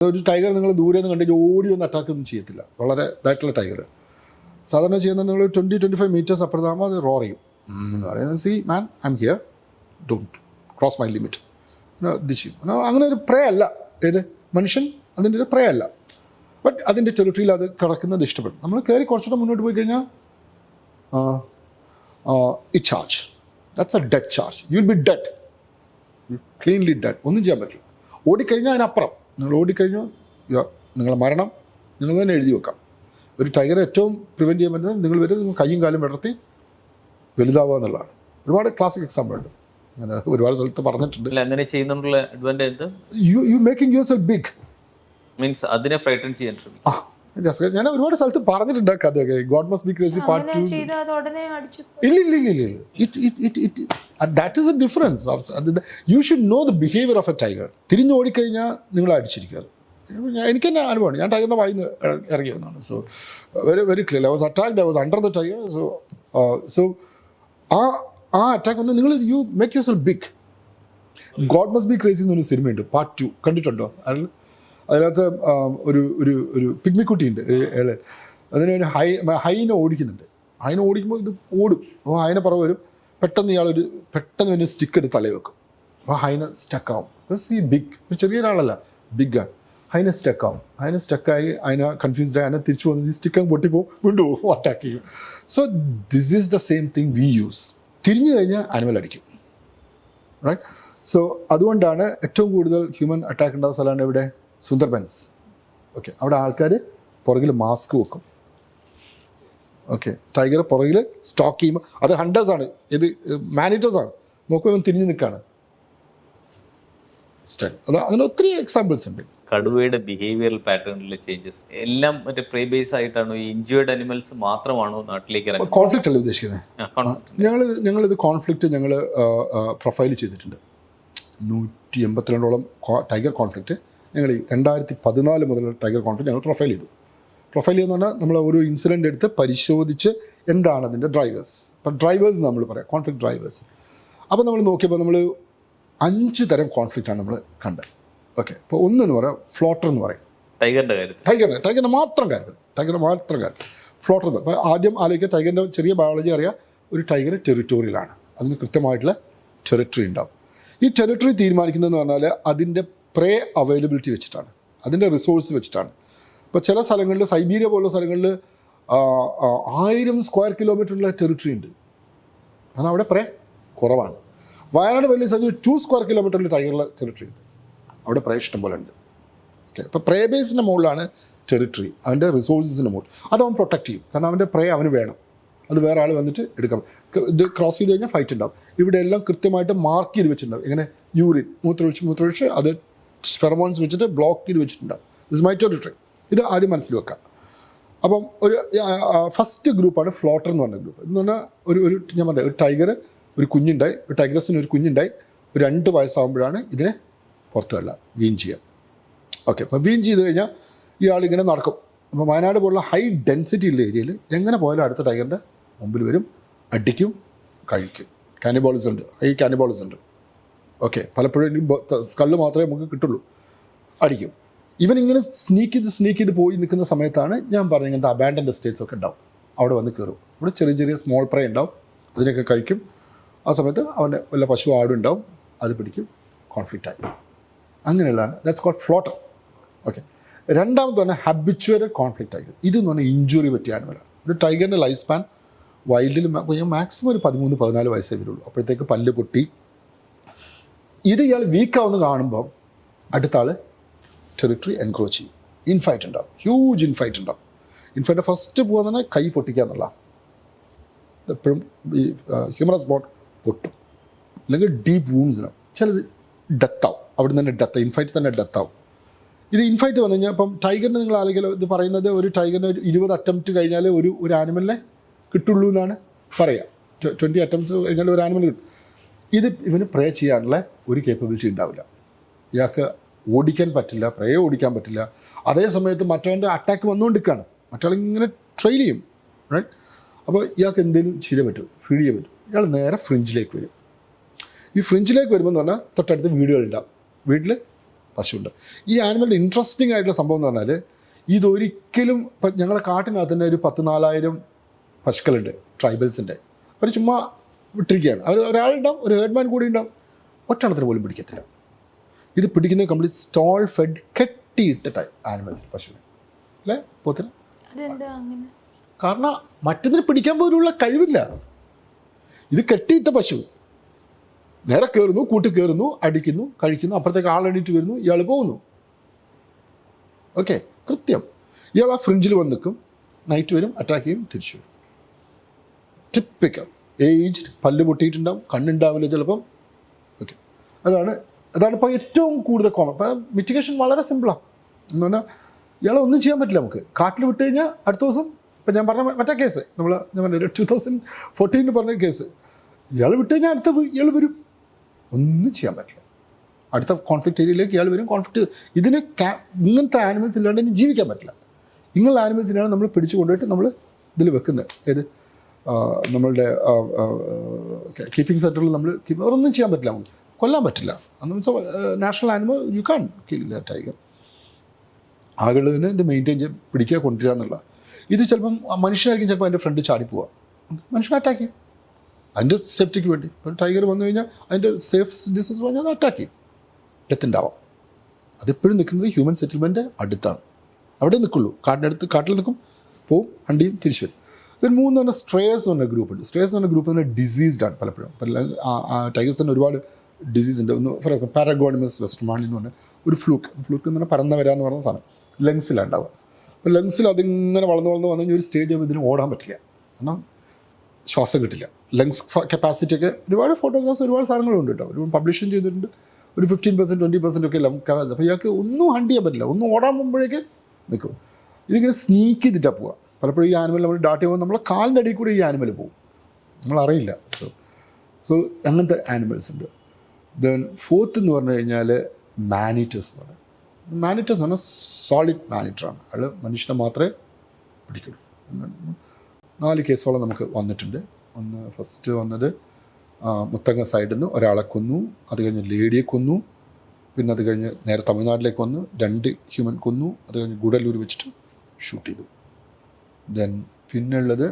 ഒരു ടൈഗർ നിങ്ങൾ ദൂരെ നിന്ന് കണ്ടിട്ട് ഓടി ഒന്ന് അറ്റാക്ക് ഒന്നും ചെയ്യത്തില്ല. വളരെ ഇതായിട്ടുള്ള ടൈഗർ സാധാരണ ചെയ്യുന്നത് നിങ്ങൾ 20-25 മീറ്റേഴ്സ് അപ്പുറത്താകുമ്പോൾ അത് റോർ ചെയ്യും എന്ന് പറയുന്നത്. C man, I am here, don't cross my limit ഇത് ചെയ്യും. അങ്ങനെ ഒരു പ്രേ അല്ല ഏത് മനുഷ്യൻ, അതിൻ്റെ ഒരു പ്രേ അല്ല. ബട്ട് അതിൻ്റെ ടെറിട്ടറിയിൽ അത് കിടക്കുന്നത് ഇഷ്ടപ്പെടും. നമ്മൾ കയറി കുറച്ചുകൂടെ മുന്നോട്ട് പോയി കഴിഞ്ഞാൽ it charge, that's A dead charge. You will be dead, cleanly dead. ഒന്നും ചെയ്യാൻ പറ്റില്ല. ഓടിക്കഴിഞ്ഞാൽ അതിനപ്പുറം നിങ്ങൾ ഓടിക്കഴിഞ്ഞാൽ നിങ്ങളെ മരണം നിങ്ങൾ തന്നെ എഴുതി വെക്കാം. ഒരു ടൈഗറെ ഏറ്റവും പ്രിവെൻറ്റ് ചെയ്യാൻ പറ്റുന്നത് നിങ്ങൾ നിങ്ങൾ കയ്യും കാലും വിടർത്തി വലുതാവുക എന്നുള്ളതാണ്. ഒരുപാട് ക്ലാസിക് എക്സാമ്പിൾ ഉണ്ട്, അങ്ങനെ ഒരുപാട് സ്ഥലത്ത് പറഞ്ഞിട്ടുണ്ട്. അങ്ങനെ ചെയ്യുന്നതിനുള്ള advantage you making yourself big means അതിനെ ഫ്രൈറ്റൻ ചെയ്യാൻ ശ്രമിക്കും. ഞാൻ ഒരുപാട് സ്ഥലത്ത് പറഞ്ഞിട്ടുണ്ട് കഥയൊക്കെ. God must be crazy part 2. ഇല്ല, that is a difference. You should know the behaviour of a tiger. തിരിഞ്ഞ് ഓടിക്കഴിഞ്ഞാൽ നിങ്ങൾ അടിച്ചിരിക്കുക. എനിക്ക് തന്നെ അനുഭവമാണ്. ഞാൻ ടൈഗറിൻ്റെ വായിന്ന് ഇറങ്ങി വന്നതാണ്. So very very clear. I was attacked, I was under the tiger. So ആ അറ്റാക്ക് വന്ന് നിങ്ങൾ you make yourself big. God must be crazy എന്നൊരു സിനിമയുണ്ട്, പാർട്ട് 2. കണ്ടിട്ടുണ്ടോ? അതിനകത്ത് ഒരു പിഗ്മിക്കുട്ടിയുണ്ട് ഏള്. അതിനൊരു ഹൈനെ ഓടിക്കുന്നുണ്ട്. ഹൈനെ ഓടിക്കുമ്പോൾ ഇത് ഓടും. അപ്പോൾ ഹൈനെ പുറകെ വരും. പെട്ടെന്ന് ഒരു സ്റ്റിക്ക് എടുത്ത് തലയിൽ വെക്കും. അപ്പോൾ ഹൈനെ സ്റ്റക്കാവും. ഈ ബിഗ് ഒരു ചെറിയ ഒരാളല്ല, ബിഗാണ്. അതിനെ സ്റ്റക്കാവും. അതിനെ സ്റ്റക്കായി അതിനെ കൺഫ്യൂസ്ഡ് ആയി അതിനെ തിരിച്ചു വന്ന് ഈ സ്റ്റിക്ക് പൊട്ടിപ്പോവും, വീണ്ടും അറ്റാക്ക് ചെയ്യും. So this is the same thing we use. തിരിഞ്ഞു കഴിഞ്ഞാൽ ആനിമൽ അടിക്കും, റൈറ്റ്? സോ അതുകൊണ്ടാണ് ഏറ്റവും കൂടുതൽ ഹ്യൂമൻ അറ്റാക്ക് ഉണ്ടാകുന്ന സ്ഥലമാണ് ഇവിടെ, സുന്ദർബൻസ്. ഓക്കെ, അവിടെ ആൾക്കാർ പുറകിൽ മാസ്ക് വെക്കും. ഓക്കെ, ടൈഗർ പുറകിൽ സ്റ്റോക്ക് ചെയ്യുമ്പോൾ അത് ഹണ്ടേഴ്സാണ്, ഇത് മാനിറ്റേഴ്സാണ്. നോക്കുമ്പോൾ തിരിഞ്ഞ് നിൽക്കുകയാണ് സ്റ്റൈൽ. അത് അങ്ങനെ ഒത്തിരി എക്സാമ്പിൾസ് ഉണ്ട്. കടുവയുടെ ബിഹേവിയറൽ പാറ്റേണിലെ ചേഞ്ചസ് എല്ലാം മറ്റേ പ്രേ ബേസ് ആയിട്ടാണോ? ഈ ഇൻജേർഡ് അനിമൽസ് മാത്രമാണോ നാട്ടിലേക്ക് ഇറങ്ങുന്നത്? കോൺഫ്ലിക്റ്റ് അല്ലേ ഉദ്ദേശിക്കുന്നത്? ഞങ്ങളിത് കോൺഫ്ലിക്റ്റ് ഞങ്ങൾ പ്രൊഫൈൽ ചെയ്തിട്ടുണ്ട്. 182ഓളം ടൈഗർ കോൺഫ്ലിക്റ്റ് ഞങ്ങൾ 2014 മുതൽ ടൈഗർ കോൺഫ്ലിക്റ്റ് ഞങ്ങൾ പ്രൊഫൈൽ ചെയ്തു. പ്രൊഫൈൽ ചെയ്യുന്ന പറഞ്ഞാൽ നമ്മൾ ഒരു ഇൻസിഡൻ്റ് എടുത്ത് പരിശോധിച്ച് എന്താണ് അതിൻ്റെ ഡ്രൈവേഴ്സ്. ഇപ്പം ഡ്രൈവേഴ്സ് നമ്മൾ പറയാം, കോൺഫ്ലിക്റ്റ് ഡ്രൈവേഴ്സ്. അപ്പോൾ നമ്മൾ നോക്കിയപ്പോൾ നമ്മൾ 5 തരം കോൺഫ്ലിക്റ്റാണ് നമ്മൾ കണ്ടത്. ഓക്കെ, ഇപ്പോൾ ഒന്നെന്ന് പറയാം ഫ്ലോട്ടർ എന്ന് പറയും. ടൈഗറിൻ്റെ മാത്രം കാര്യത്തിൽ ഫ്ലോട്ടർ. അപ്പോൾ ആദ്യം ആലോചിക്കുക, ടൈഗറിൻ്റെ ചെറിയ ബയോളജി അറിയാം. ഒരു ടൈഗർ ടെറിറ്റോറിയലാണ്, അതിന് കൃത്യമായിട്ടുള്ള ടെറിട്ടറി ഉണ്ടാവും. ഈ ടെറിട്ടറി തീരുമാനിക്കുന്നതെന്ന് പറഞ്ഞാൽ അതിൻ്റെ പ്രേ അവൈലബിലിറ്റി വെച്ചിട്ടാണ്, അതിൻ്റെ റിസോഴ്സ് വെച്ചിട്ടാണ്. ഇപ്പോൾ ചില സ്ഥലങ്ങളിൽ, സൈബീരിയ പോലുള്ള സ്ഥലങ്ങളിൽ 1000 സ്ക്വയർ കിലോമീറ്ററുള്ള ടെറിട്ടറി ഉണ്ട്. കാരണം അവിടെ പ്രേ കുറവാണ്. വയനാട് വലിയ സ്ഥലത്ത് 2 സ്ക്വയർ കിലോമീറ്ററിൽ ടൈഗറുള്ള ടെറിട്ടറി ഉണ്ട്. അവിടെ പ്രേ ഇഷ്ടം പോലെ ഉണ്ട്. ഓക്കെ, ഇപ്പോൾ പ്രേ ബേസിൻ്റെ മുകളിലാണ് ടെറിട്ടറി, അവൻ്റെ റിസോഴ്സസിൻ്റെ മുകളിൽ. അത് അവൻ പ്രൊട്ടക്റ്റ് ചെയ്യും. കാരണം അവൻ്റെ പ്രേ അവന് വേണം, അത് വേറെ ആൾ വന്നിട്ട് എടുക്കാം. ഇത് ക്രോസ് ചെയ്ത് കഴിഞ്ഞാൽ ഫൈറ്റ് ഉണ്ടാവും. ഇവിടെ എല്ലാം കൃത്യമായിട്ട് മാർക്ക് ചെയ്ത് വെച്ചിട്ടുണ്ടാവും. ഇങ്ങനെ യൂറിൻ മൂത്രമൊഴിച്ച് അത് ഫെറമോൺസ് വെച്ചിട്ട് ബ്ലോക്ക് ചെയ്ത് വെച്ചിട്ടുണ്ടാവും. This my territory. ഇത് ആദ്യം മനസ്സിൽ വെക്കാം. അപ്പം ഒരു ഫസ്റ്റ് ഗ്രൂപ്പാണ് ഫ്ലോട്ടർ എന്ന് പറഞ്ഞ ഗ്രൂപ്പ്. എന്ന് പറഞ്ഞാൽ ഞാൻ പറഞ്ഞത് ഒരു ടൈഗർ ഒരു കുഞ്ഞുണ്ടായി, ഒരു ടൈഗ്രസിന് ഒരു കുഞ്ഞുണ്ടായി, ഒരു 2 വയസ്സാകുമ്പോഴാണ് ഇതിനെ പുറത്ത് തള്ളുക, വീൻ ചെയ്യുക. ഓക്കെ, അപ്പോൾ വീൻ ചെയ്ത് കഴിഞ്ഞാൽ ഇയാളിങ്ങനെ നടക്കും. അപ്പോൾ വയനാട് പോലുള്ള ഹൈ ഡെൻസിറ്റി ഉള്ള ഏരിയയിൽ എങ്ങനെ പോയാലും അടുത്ത ടൈഗറിൻ്റെ മുമ്പിൽ വരും, അടിക്കും, കഴിക്കും. കാനിബോളിസം ഉണ്ട്. ഓക്കെ, പലപ്പോഴും സ്കള്ള് മാത്രമേ നമുക്ക് കിട്ടുള്ളൂ, അടിക്കും. ഇവനിങ്ങനെ സ്നീക്ക് ചെയ്ത് പോയി നിൽക്കുന്ന സമയത്താണ് ഞാൻ പറഞ്ഞ ഇങ്ങനത്തെ അബാൻഡൻഡ് എസ്റ്റേറ്റ്സ് ഒക്കെ ഉണ്ടാവും. അവിടെ വന്ന് കയറും. ഇവിടെ ചെറിയ സ്മോൾ പ്രേ ഉണ്ടാവും, അതിനൊക്കെ കഴിക്കും. ആ സമയത്ത് അവൻ്റെ വല്ല പശു ആടും ഉണ്ടാവും, അത് പിടിക്കും, കോൺഫ്ലിക്റ്റ് ആയി. അങ്ങനെയുള്ളതാണ്, ദാറ്റ്സ് കോൾഡ് ഫ്ലോട്ടർ. ഓക്കെ, രണ്ടാമത് പറഞ്ഞാൽ ഹാബിച്വൽ കോൺഫ്ലിക്റ്റ് ടൈഗർ. ഇതെന്ന് പറഞ്ഞാൽ ഇഞ്ചുറി പറ്റിയ ആനിമലാണ്. ഒരു ടൈഗറിൻ്റെ ലൈഫ് സ്പാൻ വൈൽഡിൽ മാക്സിമം ഒരു 13-14 വയസ്സേ വരുള്ളൂ. അപ്പോഴത്തേക്ക് പല്ല് പൊട്ടി. ഇത് ഇയാൾ വീക്കാവുന്ന കാണുമ്പോൾ അടുത്ത ആൾ ടെറിട്ടറി എൻക്രോച്ച് ചെയ്യും. ഇൻഫൈറ്റ് ഉണ്ടാവും, ഹ്യൂജ് ഇൻഫൈറ്റ് ഉണ്ടാവും. ഇൻഫൈറ്റ് ഫസ്റ്റ് പോകുക തന്നെ കൈ പൊട്ടിക്കുക എന്നുള്ള. എപ്പോഴും ഈ ഹ്യൂമറസ് ബോട്ട് പൊട്ടും, അല്ലെങ്കിൽ ഡീപ്പ് വൂംസിനാവും. ചിലത് ഡെത്താവും, അവിടെ നിന്ന് തന്നെ ഇൻഫൈറ്റ് തന്നെ ഡെത്താവും. ഇത് ഇൻഫൈറ്റ് വന്നു കഴിഞ്ഞാൽ ഇപ്പം ടൈഗറിന് നിങ്ങൾ ആലോചിക്കലോ, ഇത് പറയുന്നത് ഒരു ടൈഗറിന് 20 അറ്റംപ്റ്റ് കഴിഞ്ഞാൽ ഒരു ആനിമലിനെ കിട്ടുള്ളൂ എന്നാണ് പറയുക. 20 അറ്റംപ്റ്റ്സ് കഴിഞ്ഞാൽ ഒരു ആനിമൽ കിട്ടും. ഇത് ഇവന് പ്രേ ചെയ്യാനുള്ള ഒരു കേപ്പബിലിറ്റി ഉണ്ടാവില്ല. ഇയാൾക്ക് ഓടിക്കാൻ പറ്റില്ല, പ്രേ ഓടിക്കാൻ പറ്റില്ല. അതേ സമയത്ത് മറ്റവൻ്റെ അറ്റാക്ക് വന്നുകൊണ്ടിരിക്കുകയാണ്, മറ്റാളിങ്ങനെ ട്രെയിൽ ചെയ്യും, റൈറ്റ്? അപ്പോൾ ഇയാൾക്ക് എന്തെങ്കിലും ചെയ്യാൻ പറ്റും, ഫീഡ് ചെയ്യാൻ പറ്റും. ഇയാൾ നേരെ ഫ്രിഞ്ചിലേക്ക് വരും. ഈ ഫ്രിഞ്ചിലേക്ക് വരുമ്പോൾ എന്ന് പറഞ്ഞാൽ തൊട്ടടുത്ത് വീടുകളുണ്ടാവും. വീട്ടിൽ പശുവുണ്ട്. ഈ ആനിമലിൻ്റെ ഇൻട്രസ്റ്റിംഗ് ആയിട്ടുള്ള സംഭവം എന്ന് പറഞ്ഞാൽ ഇതൊരിക്കലും ഇപ്പം ഞങ്ങളുടെ കാട്ടിനകത്ത് തന്നെ ഒരു 14,000 പശുക്കളുണ്ട് ട്രൈബൽസിൻ്റെ. അവർ ചുമ്മാ വിട്ടിരിക്കുകയാണ്. അവർ ഒരാളുണ്ടാവും, ഒരു ഹേർഡ്മാൻ കൂടി ഉണ്ടാവും, ഒറ്റണത്തിന് പോലും പിടിക്കത്തില്ല. ഇത് പിടിക്കുന്നത് കംപ്ലീറ്റ് സ്റ്റോൾ ഫെഡ് കെട്ടിയിട്ട ആനിമൽസ് പശുവിനെ അല്ലേ പോത്തിന്. കാരണം മറ്റതിന് പിടിക്കാൻ പോലുള്ള കഴിവില്ല. ഇത് കെട്ടിയിട്ട പശു നേരെ കയറുന്നു, കൂട്ടി കയറുന്നു, അടിക്കുന്നു, കഴിക്കുന്നു, അപ്പുറത്തേക്ക് ആളെണീറ്റ് വരുന്നു, ഇയാൾ പോകുന്നു. ഓക്കെ, കൃത്യം. ഇയാൾ ആ ഫ്രിഞ്ചിൽ വന്ന് നിൽക്കും, നൈറ്റ് വരും, അറ്റാക്ക് ചെയ്യും, തിരിച്ചു വരും. ടിപ്പിക്കൽ ഏജ്ഡ്, പല്ല് പൊട്ടിയിട്ടുണ്ടാവും, കണ്ണുണ്ടാവില്ല ചിലപ്പം. ഓക്കെ, അതാണ് ഇപ്പോൾ ഏറ്റവും കൂടുതൽ കോമൺ. അപ്പം മിറ്റിഗേഷൻ വളരെ സിമ്പിളാണ്. എന്ന് പറഞ്ഞാൽ ഇയാളെ ഒന്നും ചെയ്യാൻ പറ്റില്ല. നമുക്ക് കാട്ടിൽ വിട്ട് കഴിഞ്ഞാൽ അടുത്ത ദിവസം ഇപ്പം ഞാൻ പറഞ്ഞ മറ്റേ കേസ് ഞാൻ പറഞ്ഞ 2014 പറഞ്ഞ കേസ്, ഇയാൾ വിട്ട് കഴിഞ്ഞാൽ അടുത്ത ഇയാൾ വരും, ഒന്നും ചെയ്യാൻ പറ്റില്ല. അടുത്ത കോൺഫ്ലിക്റ്റ് ഏരിയയിലേക്ക് ഇയാൾ വരും. കോൺഫ്ലിക്റ്റ് ഇങ്ങനത്തെ ആനിമൽസ് ഇല്ലാണ്ട് ഇനി ജീവിക്കാൻ പറ്റില്ല. ഇങ്ങനെയുള്ള ആനിമൽസിനാണ് നമ്മൾ പിടിച്ചു കൊണ്ടുപോയിട്ട് നമ്മൾ ഇതിൽ വെക്കുന്നത്. ഏത് നമ്മളുടെ കീപ്പിംഗ് സെൻറ്ററിൽ നമ്മൾ ഒന്നും ചെയ്യാൻ പറ്റില്ല, നമുക്ക് കൊല്ലാൻ പറ്റില്ല. നാഷണൽ ആനിമൽ യു കാൺ കിൽ ടൈഗർ. ആകുള്ളതിന് ഇത് മെയിൻറ്റെയിൻ ചെയ്ത് പിടിക്കുക, കൊണ്ടുവരിക എന്നുള്ള. ഇത് ചിലപ്പം മനുഷ്യനായിരിക്കും ചിലപ്പോൾ അതിൻ്റെ ഫ്രണ്ട് ചാടിപ്പോവുക, മനുഷ്യനെ അറ്റാക്ക് ചെയ്യും അതിൻ്റെ സേഫ്റ്റിക്ക് വേണ്ടി. ഇപ്പം ടൈഗർ വന്നു കഴിഞ്ഞാൽ അതിൻ്റെ സേഫ് ഡിസ്റ്റൻസ് പറഞ്ഞാൽ അത് അറ്റാക്ക് ചെയ്യും, ഡെത്ത് ഉണ്ടാവാം. അതെപ്പോഴും നിൽക്കുന്നത് ഹ്യൂമൻ സെറ്റിൽമെൻറ്റ് അടുത്താണ്, അവിടെ നിൽക്കുള്ളൂ. കാട്ടിൽ നിൽക്കും, പോവും, ഹണ്ടിയും, തിരിച്ചു വരും. ഇതിൽ 3 തന്നെ സ്ട്രേസ് പറഞ്ഞ ഗ്രൂപ്പുണ്ട്. സ്ട്രേസ് പറഞ്ഞ ഗ്രൂപ്പ് തന്നെ ഡിസീസ്ഡ് ആണ് പലപ്പോഴും. ടൈഗേഴ്സ് തന്നെ ഒരുപാട് ഡിസീസ് ഉണ്ട്. ഒന്ന് ഫോർ എക്സാമ്പിൾ പാരഗോണിമസ് വെസ്റ്റർമാനി എന്ന് പറഞ്ഞാൽ ഒരു ഫ്ലൂക്ക് എന്ന് പറഞ്ഞാൽ പറന്ന വരാമെന്ന് പറഞ്ഞ സാധനം ലങ്സിലാണ് ഉണ്ടാവുക. അപ്പോൾ ലങ്സിൽ അതിങ്ങനെ വളർന്ന് വന്നു കഴിഞ്ഞാൽ ഒരു സ്റ്റേജ് ആകുമ്പോൾ ഇതിന് ഓടാൻ പറ്റില്ല, കാരണം ശ്വാസം കിട്ടില്ല. ലങ്സ് കപ്പാസിറ്റി ഒക്കെ ഒരുപാട് ഫോട്ടോഗ്രാഫ്സ് ഒരുപാട് സാധനങ്ങളുണ്ട് കേട്ടോ, ഒരുപാട് പബ്ലിഷും ചെയ്തിട്ടുണ്ട്. ഒരു 15% 20% ഒക്കെ ലങ് കപ്പാസിറ്റി. അപ്പോൾ ഇയാൾക്ക് ഒന്നും ഹണ്ട് ചെയ്യാൻ പറ്റില്ല, ഒന്നും ഓടാൻ പോകുമ്പോഴേക്ക് നിൽക്കും. ഇതിങ്ങനെ സ്നീക്ക് ചെയ്തിട്ടാണ് പോവുക. പലപ്പോഴും ഈ ആനിമൽ നമ്മൾ ഡാറ്റ് ചെയ്യുമ്പോൾ നമ്മളെ കാലിൻ്റെ അടിയിൽ കൂടെ ഈ ആനിമൽ പോകും, നമ്മളറിയില്ല. സോ അങ്ങനത്തെ ആനിമൽസ് ഉണ്ട്. ദെൻ 4th എന്ന് പറഞ്ഞു കഴിഞ്ഞാൽ മാനിറ്റസ് എന്ന് പറയും. മാനിറ്റസ് എന്ന് പറഞ്ഞാൽ സോളിഡ് മാനിറ്ററാണ്. അയാൾ മനുഷ്യനെ മാത്രമേ പിടിക്കുള്ളൂ. 4 കേസോളം നമുക്ക് വന്നിട്ടുണ്ട്. ഫസ്റ്റ് വന്നത് മുത്തങ്ങ സൈഡിൽ നിന്ന് ഒരാളെ കൊന്നു, അത് കഴിഞ്ഞ് ലേഡിയെ കൊന്നു, പിന്നെ അത് കഴിഞ്ഞ് നേരെ തമിഴ്നാട്ടിലേക്ക് വന്ന് 2 ഹ്യൂമൻ കൊന്നു, അത് കഴിഞ്ഞ് ഗുഡല്ലൂർ വെച്ചിട്ട് ഷൂട്ട് ചെയ്തു. ദെൻ പിന്നുള്ളത്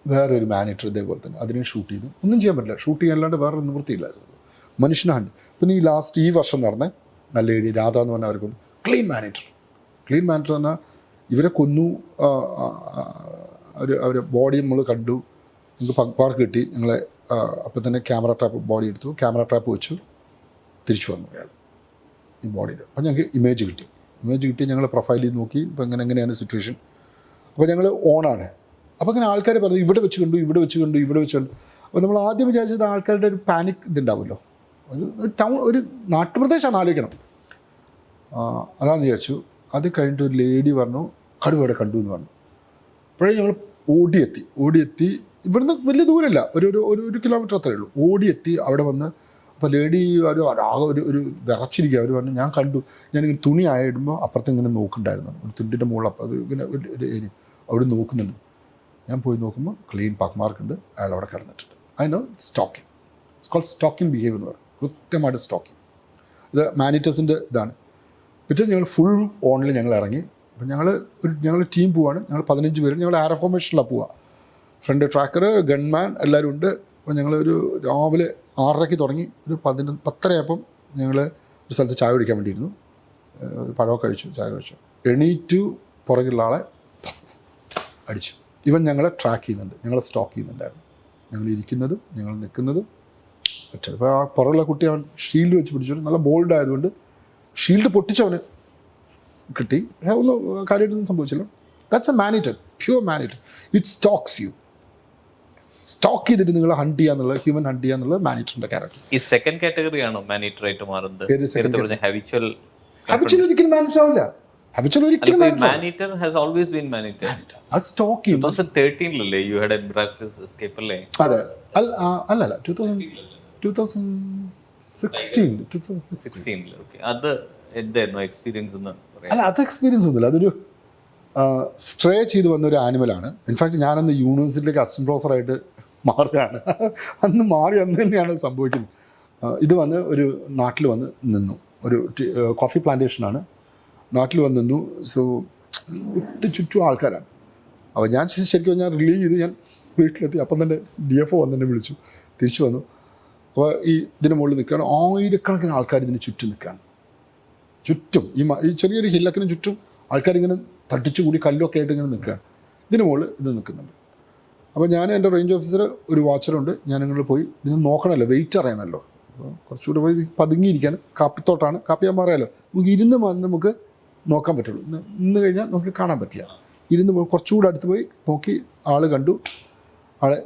വേറൊരു മാനിറ്റർ ഇതേപോലെ തന്നെ, അതിനെ ഷൂട്ട് ചെയ്തു. ഒന്നും ചെയ്യാൻ പറ്റില്ല, ഷൂട്ട് ചെയ്യാനല്ലാണ്ട് വേറെ നിവൃത്തിയില്ലായിരുന്നു. മനുഷ്യനെ ഹണ്ട്. പിന്നെ ഈ വർഷം നടന്ന ലേഡി രാധ എന്ന് പറഞ്ഞാൽ അവർ കൊന്നു. ക്ലീൻ മാനിറ്റർ എന്ന് പറഞ്ഞാൽ ഇവരെ കൊന്നു, അവരെ ബോഡി നമ്മൾ കണ്ടു, നമുക്ക് പഗ്പാർക്ക് കിട്ടി. ഞങ്ങളെ അപ്പം തന്നെ ക്യാമറ ട്രാപ്പ് ബോഡി എടുത്തു, ക്യാമറ ട്രാപ്പ് വെച്ചു, തിരിച്ചു വന്നു അയാൾ ഈ ബോഡിയിൽ. അപ്പോൾ ഞങ്ങൾക്ക് ഇമേജ് കിട്ടി. ഞങ്ങൾ പ്രൊഫൈൽ ചെയ്ത് നോക്കി, ഇപ്പോൾ എങ്ങനെയാണ് സിറ്റുവേഷൻ. അപ്പോൾ ഞങ്ങൾ ഓണാണ്. അപ്പോൾ അങ്ങനെ ആൾക്കാർ പറഞ്ഞു ഇവിടെ വെച്ച് കണ്ടു. അപ്പോൾ നമ്മൾ ആദ്യം വിചാരിച്ചത് ആൾക്കാരുടെ ഒരു പാനിക് ഇതുണ്ടാവുമല്ലോ, ഒരു നാട്ടുപ്രദേശമാണ്, ആലോചിക്കണം. അതാന്ന് വിചാരിച്ചു. അത് കഴിഞ്ഞിട്ട് ഒരു ലേഡി പറഞ്ഞു കടുവ കണ്ടു എന്ന് പറഞ്ഞു. അപ്പോഴേ ഞങ്ങൾ ഓടിയെത്തി. ഇവിടുന്ന് വലിയ ദൂരമില്ല, ഒരു കിലോമീറ്റർ അത്രയേ ഉള്ളൂ. ഓടിയെത്തി അവിടെ വന്ന്. അപ്പോൾ ലേഡി ഒരു വിറച്ചിരിക്കുക. അവർ പറഞ്ഞു ഞാൻ കണ്ടു. ഞാനിങ്ങനെ തുണി ആയിടുമ്പോൾ അപ്പുറത്ത് ഇങ്ങനെ നോക്കുന്നുണ്ടായിരുന്നു, ഒരു തുണ്ടിൻ്റെ മുകളിൽ. അപ്പോൾ അത് ഇങ്ങനെ ഒരു ഏരിയ അവിടെ നോക്കുന്നുണ്ട്. ഞാൻ പോയി നോക്കുമ്പോൾ ക്ലീൻ പാക്ക് മാർക്ക് ഉണ്ട്, അയാൾ അവിടെ കിടന്നിട്ടുണ്ട്. അതിന് stalking, it's cold stalking behaviour എന്ന് പറയും. കൃത്യമായിട്ട് സ്റ്റോക്കിംഗ്. ഇത് മാനിറ്റസിൻ്റെ ഇതാണ്. പിറ്റേ ഞങ്ങൾ ഫുൾ ഓണിൽ ഞങ്ങൾ ഇറങ്ങി. അപ്പം ഞങ്ങൾ ടീം പോവാണ്. ഞങ്ങൾ 15 പേരും ഞങ്ങൾ ആരോ ഫോർമേഷനിലാണ് പോവുക. ഫ്രണ്ട് ട്രാക്കർ, ഗൺമാൻ എല്ലാവരും ഉണ്ട്. അപ്പോൾ ഞങ്ങളൊരു രാവിലെ 6:30 തുടങ്ങി. ഒരു 10:30 ആയപ്പം ഞങ്ങൾ ഒരു സ്ഥലത്ത് ചായ കുടിക്കാൻ വേണ്ടിയിരുന്നു. ഒരു പഴമൊക്കെ കഴിച്ചു, ചായ കഴിച്ചു. എണീറ്റു പുറകിലുള്ള ആളെ അടിച്ചു. ഇവൻ ഞങ്ങളെ ട്രാക്ക് ചെയ്യുന്നുണ്ട്, ഞങ്ങളെ സ്റ്റോക്ക് ചെയ്യുന്നുണ്ടായിരുന്നു. ഞങ്ങൾ ഇരിക്കുന്നതും ഞങ്ങൾ നിൽക്കുന്നതും പറ്റും. അപ്പോൾ ആ പുറകുള്ള കുട്ടി അവൻ ഷീൽഡ് വെച്ച് പിടിച്ചിട്ട് നല്ല ബോൾഡ് ആയതുകൊണ്ട് ഷീൽഡ് പൊട്ടിച്ചവന് കിട്ടി. പക്ഷേ ഒന്നും കാര്യമായിട്ടൊന്നും സംഭവിച്ചില്ല. That's a maneater, pure maneater. It stalks you. Stalk ചെയ്തിട്ട് നിങ്ങൾ ഹണ്ട് ചെയ്യാന്നുള്ളത്, ഹ്യൂമൻ ഹണ്ട് ചെയ്യാന്നുള്ളത് മാനിറ്ററിൻ്റെ ക്യാരക്ടർ. ഈ സെക്കൻഡ് കാറ്റഗറി ആണോ മാനിറ്റർ ആയിട്ട് മാറുന്നത്? ഹാബിച്വൽ ഒരിക്കലും മാനിറ്റർ ആവില്ല. Maneater has always been maneater. അത് സ്റ്റോക്ക് ചെയ്യും. 2013 you had a miraculous escape അല്ലേ? അതെ, അല്ല 2016. ഓക്കെ, അത് എന്തായിരുന്നു എക്സ്പീരിയൻസ് എന്ന് പറയാം? അല്ല, അത് എക്സ്പീരിയൻസ് ഒന്നുമില്ല. അതൊരു സ്ട്രേ ചെയ്ത് വന്നൊരു ആനിമലാണ്. ഇൻഫാക്ട് ഞാനന്ന് യൂണിവേഴ്സിറ്റിയിലേക്ക് അസിസ്റ്റന്റ് പ്രൊഫസറായിട്ട് മാറുകയാണ്. അന്ന് തന്നെയാണ് സംഭവിക്കുന്നത്. ഇത് വന്ന് ഒരു നാട്ടിൽ വന്ന് നിന്നു. ഒരു കോഫി പ്ലാന്റേഷനാണ്. നാട്ടിൽ വന്നു നിന്നു. സോ ചുറ്റും ആൾക്കാരാണ്. അപ്പോൾ ഞാൻ ശരിക്കും ഞാൻ റിലീവ് ചെയ്ത് ഞാൻ വീട്ടിലെത്തി. അപ്പം തന്നെ DFO വന്ന് എന്നെ വിളിച്ചു, തിരിച്ചു വന്നു. അപ്പോൾ ഇതിന് മുകളിൽ നിൽക്കുകയാണ്, ആയിരക്കണക്കിന് ആൾക്കാർ ഇതിന് ചുറ്റും നിൽക്കുകയാണ്. ചുറ്റും ഈ ചെറിയൊരു ഹില്ലക്കിന് ചുറ്റും ആൾക്കാരിങ്ങനെ തട്ടിച്ചു കൂടി കല്ലൊക്കെ ആയിട്ട് ഇങ്ങനെ നിൽക്കുകയാണ്. ഇതിന് മുകളിൽ ഇത് നിൽക്കുന്നുണ്ട്. അപ്പോൾ ഞാൻ എൻ്റെ റേഞ്ച് ഓഫീസർ ഒരു വാച്ചറുണ്ട്, ഞാൻ ഇങ്ങോട്ട് പോയി ഇതിന് നോക്കണമല്ലോ, വെയിറ്റ് അറിയണമല്ലോ. അപ്പോൾ കുറച്ചുകൂടെ പോയി പതുങ്ങിയിരിക്കാൻ, കാപ്പിത്തോട്ടാണ്, കാപ്പിയാൻ പറയാമല്ലോ, നമുക്ക് ഇരുന്ന് നമുക്ക് നോക്കാൻ പറ്റുള്ളൂ. ഇന്ന് കഴിഞ്ഞാൽ നമുക്ക് കാണാൻ പറ്റില്ല. ഇരുന്ന് കുറച്ചുകൂടെ അടുത്ത് പോയി നോക്കി, ആൾ കണ്ടു. ആളെ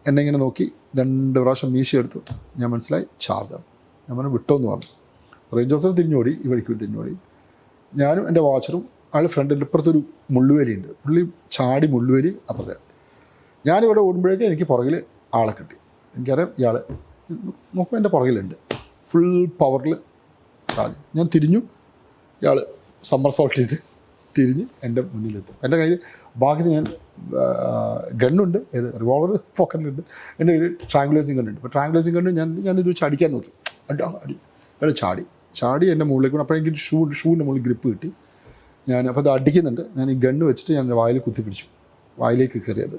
എന്നെ ഇങ്ങനെ നോക്കി 2 പ്രാവശ്യം മീശ എടുത്തു. ഞാൻ മനസ്സിലായി ചാർജർ. ഞാൻ പറഞ്ഞു വിട്ടോ എന്ന് പറഞ്ഞു. റേഞ്ച് ഓഫീസർ തിരിഞ്ഞോടി, ഈ വഴിക്ക് തിരിഞ്ഞോടി. ഞാനും എൻ്റെ വാച്ചറും ആൾ ഫ്രണ്ടിൽ ഇപ്പുറത്തൊരു മുള്ളുവേലിയുണ്ട്, പുള്ളി ചാടി മുള്ളുവേലി അപ്പുറത്തെ. ഞാനിവിടെ ഓടുമ്പോഴേക്കും എനിക്ക് പുറകിൽ ആളെ കിട്ടി. എനിക്കറിയാം ഇയാൾ നോക്കുമ്പോൾ എൻ്റെ പുറകിലുണ്ട്, ഫുൾ പവറിൽ ചാടി. ഞാൻ തിരിഞ്ഞു, ഇയാൾ സമ്മർസോൾട്ട് ചെയ്ത് തിരിഞ്ഞ് എൻ്റെ മുന്നിലെത്തും. എൻ്റെ കയ്യിൽ ഭാഗ്യത്തിന് ഞാൻ ഗണ്ണുണ്ട്, ഏത് റിവോൾവർ പോക്കറ്റിലുണ്ട്, എൻ്റെ കയ്യിൽ ട്രാങ്കുലേസിങ് ഗണ്ണുണ്ട്. അപ്പോൾ ട്രാങ്കുലേസിങ് ഗണ്ണ് ഞാനിത് വെച്ച് അടിക്കാൻ നോക്കി, അടി അയാൾ ചാടി എൻ്റെ മുകളിലേക്ക്. അപ്പോൾ എനിക്ക് ഷൂവിൻ്റെ മുകളിൽ ഗ്രിപ്പ് കിട്ടി. അപ്പോൾ അത് അടിക്കുന്നുണ്ട്. ഞാൻ ഈ ഗണ്ണ് വെച്ചിട്ട് ഞാൻ എൻ്റെ വായിൽ കുത്തിപ്പിടിച്ചു, വായിലേക്ക് കയറിയത്.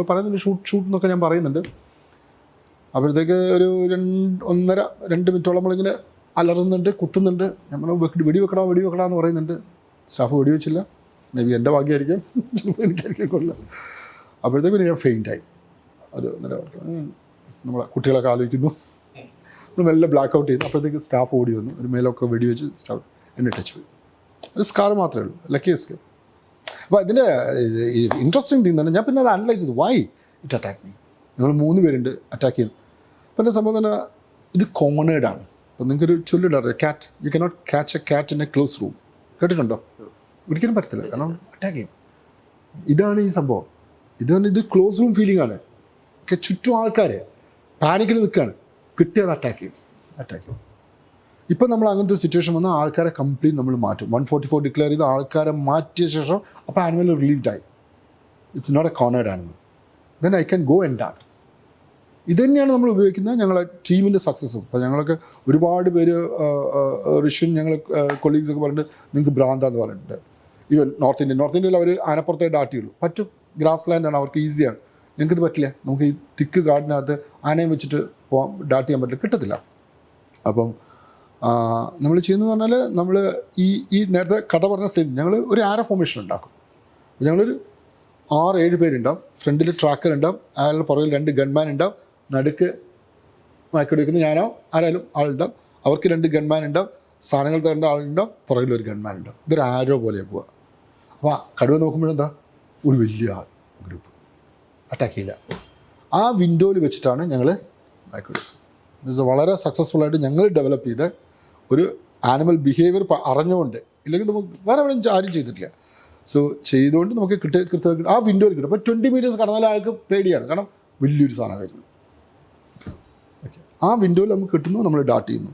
പറയുന്നുണ്ട് ഷൂട്ട് എന്നൊക്കെ ഞാൻ പറയുന്നുണ്ട്. അപ്പോഴത്തേക്ക് ഒരു 1.5-2 മിനിറ്റോളം നമ്മളിങ്ങനെ അലറുന്നുണ്ട്, കുത്തുന്നുണ്ട്. നമ്മൾ വെടിവെക്കണമെന്ന് പറയുന്നുണ്ട്. സ്റ്റാഫ് വെടിവെച്ചില്ല. മേ ബി എൻ്റെ ഭാഗ്യമായിരിക്കും, എനിക്കായിരിക്കും കൊള്ളില്ല. അപ്പോഴത്തേക്കും ഞാൻ ഫെയിൻ്റായി. ഒരു നമ്മളെ കുട്ടികളൊക്കെ ആലോചിക്കുന്നു, നമ്മൾ മെല്ലെ ബ്ലാക്ക് ഔട്ട് ചെയ്തു. അപ്പോഴത്തേക്ക് സ്റ്റാഫ് ഓടി വന്നു, ഒരു മേലൊക്കെ വെടിവെച്ച് സ്റ്റാഫ് എന്നെ ടച്ച് പോയി. ഒരു സ്കാർ മാത്രമേ ഉള്ളൂ, ലക്കി എസ്കേപ്പ്. അപ്പോൾ ഇതിൻ്റെ ഇൻട്രസ്റ്റിംഗ് തിങ് തന്നെ ഞാൻ പിന്നെ അത് അനലൈസ് ചെയ്തു, വൈ ഇറ്റ് അറ്റാക്ക് മീ. ഞങ്ങൾ 3 പേരുണ്ട് അറ്റാക്ക് ചെയ്യുന്നു. അപ്പം എൻ്റെ സംഭവം തന്നെ ഇത് കോണേഡാണ്. അപ്പം നിങ്ങൾക്കൊരു ചൊല്ലിടാറ്, cat you cannot catch a cat in a close room. കേട്ടിട്ടുണ്ടോ? ഒരിക്കലും പറ്റത്തില്ല, കാരണം അറ്റാക്ക് ചെയ്യും. ഇതാണ് ഈ സംഭവം. ഇത് ക്ലോസ് റൂം ഫീലിംഗ് ആണ്. ചുറ്റും ആൾക്കാർ പാനിക്കിൽ നിൽക്കുകയാണ്, കിട്ടിയത് അറ്റാക്ക് ചെയ്യും. ഇപ്പം നമ്മൾ അങ്ങനത്തെ സിറ്റുവേഷൻ വന്നാൽ ആൾക്കാരെ കംപ്ലീറ്റ് നമ്മൾ മാറ്റും. 144 ഡിക്ലെയർ ചെയ്ത് ആൾക്കാരെ മാറ്റിയ ശേഷം അപ്പോൾ ആനിമൽ റിലീവ്ഡ് ആയി. It's not a cornered animal, then I can go and that. ഇത് തന്നെയാണ് നമ്മൾ ഉപയോഗിക്കുന്നത് ഞങ്ങളെ ടീമിൻ്റെ സക്സസ്സും. അപ്പോൾ ഞങ്ങളൊക്കെ ഒരുപാട് പേര് ഋഷ്യൻ ഞങ്ങൾ കൊളീഗ്സൊക്കെ പറഞ്ഞിട്ട് നിങ്ങൾക്ക് ഭ്രാന്താന്ന് പറഞ്ഞിട്ടുണ്ട്. ഈവൻ നോർത്ത് ഇന്ത്യയിൽ അവർ ആനപ്പുറത്തേ ഡാറ്റിയുള്ളൂ. പറ്റും, ഗ്രാസ് ലാൻഡാണ്, അവർക്ക് ഈസിയാണ്. ഞങ്ങൾക്കിത് പറ്റില്ല. നമുക്ക് ഈ തിക്ക് കാടിനകത്ത് ആനയും വെച്ചിട്ട് ഡാറ്റ് ചെയ്യാൻ പറ്റില്ല, കിട്ടത്തില്ല. അപ്പം നമ്മൾ ചെയ്യുന്നതെന്ന് പറഞ്ഞാൽ നമ്മൾ ഈ നേരത്തെ കഥ പറഞ്ഞ സെയിം ഞങ്ങൾ ഒരു ആരോ ഫോർമേഷൻ ഉണ്ടാക്കും. ഞങ്ങളൊരു 6-7 പേരുണ്ടാവും. ഫ്രണ്ടിൽ ട്രാക്കർ ഉണ്ടാവും, അയാളുടെ പുറകിൽ 2 ഗൺമാൻ ഉണ്ടാവും, നടുക്ക് മയക്കടി വയ്ക്കുന്ന ഞാനോ ആരായാലും ആളുണ്ടാവും. അവർക്ക് 2 ഗൺമാൻ ഉണ്ടാവും, സാധനങ്ങൾ തരേണ്ട ആളുണ്ടാവും, പുറകിൽ ഒരു ഗൺമാൻ ഉണ്ടാവും. ഇതൊരു ആരോ പോലെ പോവുക. അപ്പോൾ കടുവ നോക്കുമ്പോഴെന്താ ഒരു വലിയ ആൾ ഗ്രൂപ്പ് അറ്റാക്ക് ചെയ്യില്ല. ആ വിൻഡോയിൽ വെച്ചിട്ടാണ് ഞങ്ങൾ മയക്കടി. ഇത് വളരെ സക്സസ്ഫുള്ളായിട്ട് ഞങ്ങൾ ഡെവലപ്പ് ചെയ്ത ഒരു ആനിമൽ ബിഹേവിയർ അറിഞ്ഞുകൊണ്ട്, ഇല്ലെങ്കിൽ നമുക്ക് വേറെ എവിടെ ആരും ചെയ്തിട്ടില്ല. സോ ചെയ്തുകൊണ്ട് നമുക്ക് കൃത്യമായിട്ട് ആ വിൻഡോയിൽ കിട്ടും. അപ്പോൾ 20 മീറ്റേഴ്സ് കടന്നാൽ ആൾക്ക് പേടിയാണ്, കാരണം വലിയൊരു സാധനം വരുന്നത്. ഓക്കെ, ആ വിൻഡോയിൽ നമുക്ക് കിട്ടുന്നു, നമ്മൾ ഡാറ്റ് ചെയ്യുന്നു.